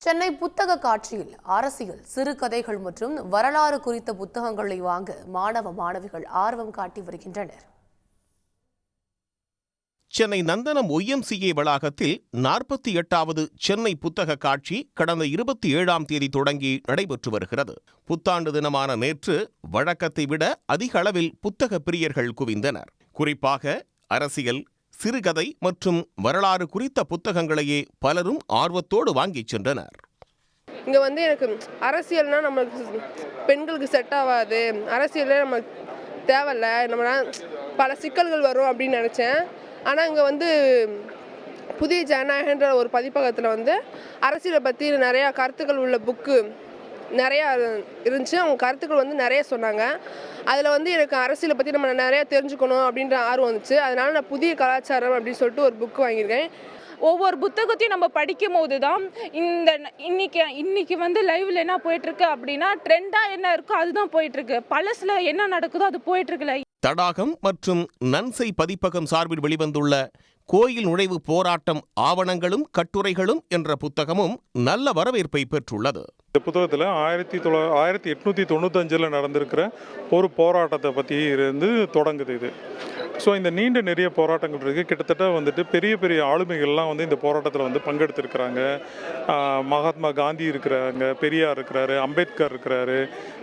சென்னை புத்தக காட்சியில் அரசியல், சிறுகதைகள் மற்றும் வரலாறு குறித்த புத்தகங்களை வாங்க மாணவிகள் ஆர்வம் காட்டி வருகின்றனர். சென்னை நந்தனம் OMCA வளாகத்தில் 48வது சென்னை புத்தக காட்சி கடந்த 27ஆம் தேதி தொடங்கி நடைபெற்று வருகிறது. புத்தாண்டு தினமான நேற்று வழக்கத்தை விட அதிக அளவில் புத்தக பிரியர்கள் குவிந்தனர். குறிப்பாக அரசியல், சிறுகதை மற்றும் வரலாறு குறித்த புத்தகங்களையே பலரும் ஆர்வத்தோடு வாங்கிச் சென்றனர். இங்கே எனக்கு அரசியல்னா நம்மளுக்கு பெண்களுக்கு செட் ஆகாது, அரசியலே நமக்கு தேவையில்ல, நம்ம பல சிக்கல்கள் வரும் அப்படின்னு நினச்சேன். ஆனால் இங்கே புதிய ஜனநாயகன்ற ஒரு பதிப்பகத்தில் அரசியலை பற்றி நிறையா கருத்துக்கள் உள்ள புக்கு நிறையா இருந்துச்சு. அவங்க கருத்துக்கள் நிறைய சொன்னாங்க. அதில் எனக்கு அரசியலை பற்றி நம்ம நிறையா தெரிஞ்சுக்கணும் அப்படின்ற ஆர்வம் வந்துச்சு. அதனால் நான் புதிய கலாச்சாரம் அப்படின்னு சொல்லிட்டு ஒரு புக்கு வாங்கியிருக்கேன். ஒவ்வொரு புத்தகத்தையும் நம்ம படிக்கும் போது தான் இன்னைக்கு லைவ்ல என்ன போயிட்டு இருக்கு அப்படின்னா ட்ரெண்டா என்ன இருக்கோ அதுதான் போயிட்டு இருக்கு. பழசுல என்ன நடக்குதோ அது போயிட்டு இருக்குல்ல. தடாகம் மற்றும் நன்சை பதிப்பகம் சார்பில் வெளிவந்துள்ள கோயில் நுழைவு போராட்டம் ஆவணங்களும் கட்டுரைகளும் என்ற புத்தகமும் நல்ல வரவேற்பை பெற்றுள்ளது. இந்த புத்தகத்தில் 1895 நடந்திருக்கிற ஒரு போராட்டத்தை பற்றி இருந்து தொடங்குது இது. ஸோ இந்த நீண்ட நிறைய போராட்டங்கள் இருக்குது. கிட்டத்தட்ட பெரிய பெரிய ஆளுமைகள்லாம் இந்த போராட்டத்தில் பங்கெடுத்திருக்கிறாங்க. மகாத்மா காந்தி இருக்கிறாங்க, பெரியார் இருக்கிறாரு, அம்பேத்கர் இருக்கிறாரு.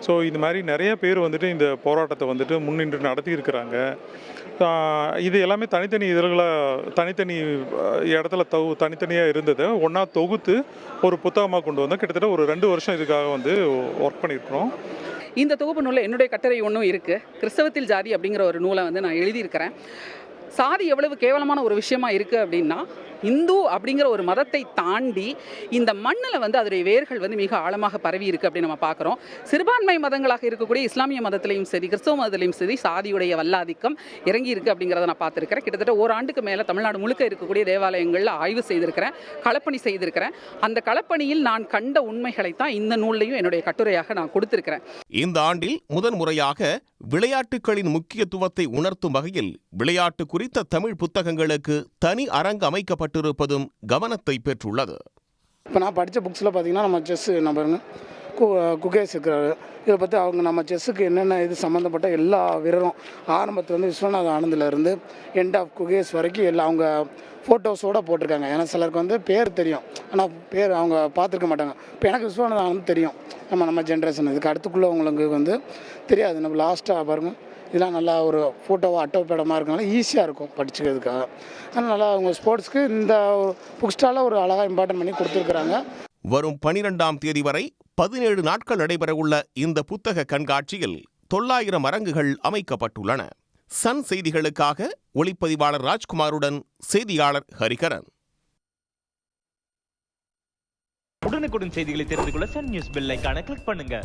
ஸோ இது மாதிரி நிறைய பேர் இந்த போராட்டத்தை முன்னின்று நடத்தி இருக்கிறாங்க. இது எல்லாமே தனித்தனி இதழ்களாக தனித்தனி இடத்துல தனித்தனியாக இருந்ததை ஒன்றா தொகுத்து ஒரு புத்தகமாக கொண்டு வந்தோம். கிட்டத்தட்ட ஒரு 2 வருஷம் இதுக்காக ஒர்க் பண்ணியிருக்கிறோம். இந்த தொகுப்பு நூலில் என்னுடைய கட்டுரை ஒன்றும் இருக்குது. கிறிஸ்தவத்தில் ஜாதி அப்படிங்கிற ஒரு நூலை நான் எழுதியிருக்கிறேன். சாதி எவ்வளவு கேவலமான ஒரு விஷயமா இருக்குது அப்படின்னா, இந்து அப்படிங்கிற ஒரு மதத்தை தாண்டி இந்த மண்ணில் அதோடைய வேர்கள் மிக ஆழமாக பரவி இருக்குது அப்படின்னு நம்ம பார்க்குறோம். சிறுபான்மை மதங்களாக இருக்கக்கூடிய இஸ்லாமிய மதத்திலையும் சரி, கிறிஸ்தவ மதத்திலையும் சரி, சாதியுடைய வல்லாதிக்கம் இறங்கி இருக்குது அப்படிங்கிறத நான் பார்த்துருக்கிறேன். கிட்டத்தட்ட ஓராண்டுக்கு மேலே தமிழ்நாடு முழுக்க இருக்கக்கூடிய தேவாலயங்களில் ஆய்வு செய்திருக்கிறேன், களப்பணி செய்திருக்கிறேன். அந்த களப்பணியில் நான் கண்ட உண்மைகளை தான் இந்த நூல்லையும் என்னுடைய கட்டுரையாக நான் கொடுத்திருக்கிறேன். இந்த ஆண்டில் முதன்முறையாக விளையாட்டுகளின் முக்கியத்துவத்தை உணர்த்தும் வகையில் விளையாட்டு குறித்த தமிழ் புத்தகங்களுக்கு தனி அரங்கு அமைக்கப்பட்டிருப்பதும் கவனத்தை பெற்றுள்ளது. இப்போ நான் படித்த புக்ஸில் பார்த்தீங்கன்னா நம்ம செஸ்ஸு நம்பருங்க குகேஷ் இருக்கிறாரு. இதை பற்றி அவங்க நம்ம செஸ்ஸுக்கு என்னென்ன இது சம்மந்தப்பட்ட எல்லா வீரரும் ஆரம்பத்தில் விஸ்வநாத ஆனந்திலேருந்து எண்ட் ஆஃப் குகேஷ் வரைக்கும் எல்லாம் அவங்க ஃபோட்டோஸோடு போட்டிருக்காங்க. ஏன்னா சிலருக்கு பேர் தெரியும், ஆனால் பேர் அவங்க பார்த்துருக்க மாட்டாங்க. இப்போ எனக்கு விஸ்வநாத ஆனந்த் தெரியும், நம்ம ஜென்ரேஷன். இதுக்கு அடுத்துக்குள்ளவங்களுக்கு தெரியாது. நம்ம லாஸ்ட்டாக பாருங்கள், இதெல்லாம் நல்லா ஒரு ஃபோட்டோவாக அட்டோப்படமாக இருக்கனால ஈஸியாக இருக்கும் படிச்சுக்கிறதுக்காக. அதனால் நல்லா அவங்க ஸ்போர்ட்ஸ்க்கு இந்த புக் ஸ்டாலில் ஒரு அழகாக இம்பார்ட்டன்ட் பண்ணி கொடுத்துருக்குறாங்க. வரும் 12ஆம் தேதி வரை 17 நாட்கள் நடைபெறவுள்ள இந்த புத்தக கண்காட்சியில் 900 அரங்குகள் அமைக்கப்பட்டுள்ளன. சன் செய்திகளுக்காக ஒளிப்பதிவாளர் ராஜ்குமாருடன் செய்தியாளர் ஹரிகரன். உடனுக்குடன் செய்திகளை தெரிந்து கொள்ள சன் நியூஸ் பெல் ஐகானை கிளிக் பண்ணுங்க.